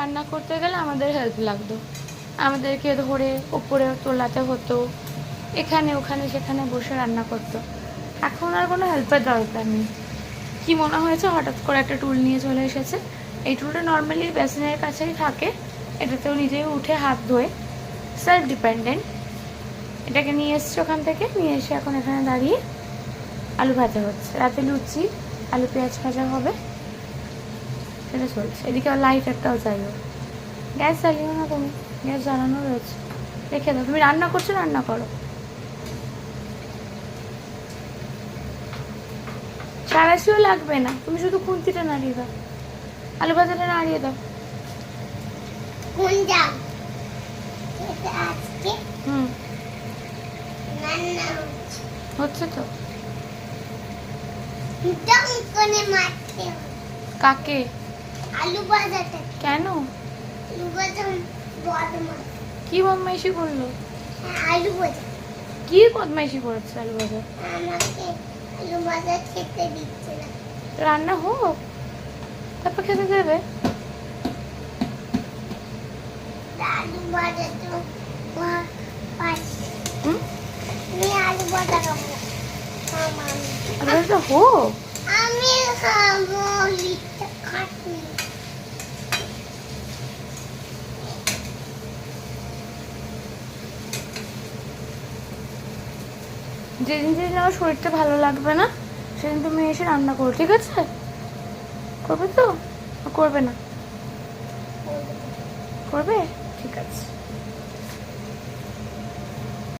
রান্না করতে গেলে আমাদের হেল্প লাগতো, আমাদেরকে ধরে ওপরে তোলাতে হতো, এখানে ওখানে সেখানে বসে রান্না করতো। এখন আর কোনো হেল্পের দরকার নেই। কি মনে হয়েছে হঠাৎ করে একটা টুল নিয়ে চলে এসেছে। এই টুলটা নর্মালি বেসিনের কাছেই থাকে, এটাতেও নিজেই উঠে হাত ধোয়, সেলফ ডিপেন্ডেন্ট। এটাকে নিয়ে এসছে ওখান থেকে, নিয়ে এসে এখন এখানে দাঁড়িয়ে আলু ভাজা হচ্ছে। রাতে লুচি আলু পেঁয়াজ ভাজা হবে, সেটা চলছে। এদিকে লাইট একটাও চাইও, গ্যাস জ্বালিও না তুমি, গ্যাস জ্বালানো রয়েছে, রেখে দাও। তুমি রান্না করছো, রান্না করো। সারাশিও লাগবে না, তুমি শুধু খুন্তিটা নাড়িয়ে দাও, আলু ভাজাটা নাড়িয়ে দাও। হুম, হচ্ছে তো। কাকে? আলু ভাজাটা কেন? আলু ভাজা বদমাস। কি বদমাইশি করলো? আলু ভাজা কি বদমাইশি করেছে আলু ভাজা? আমাকে আলু ভাজা খেতে দিচ্ছে না। রান্না হোক, তারপর খেতে দেবে। আলু ভাজা তো হুম, আমি আলু ভাজা খাবো। আলু ভাজা হোক। আমি খাবো লিখতে খাটনি। যেদিন যেদিন আমার শরীরটা ভালো লাগবে না, সেদিন তুমি এসে রান্না করো, ঠিক আছে? করবে তো? করবে না? করবে, ঠিক আছে।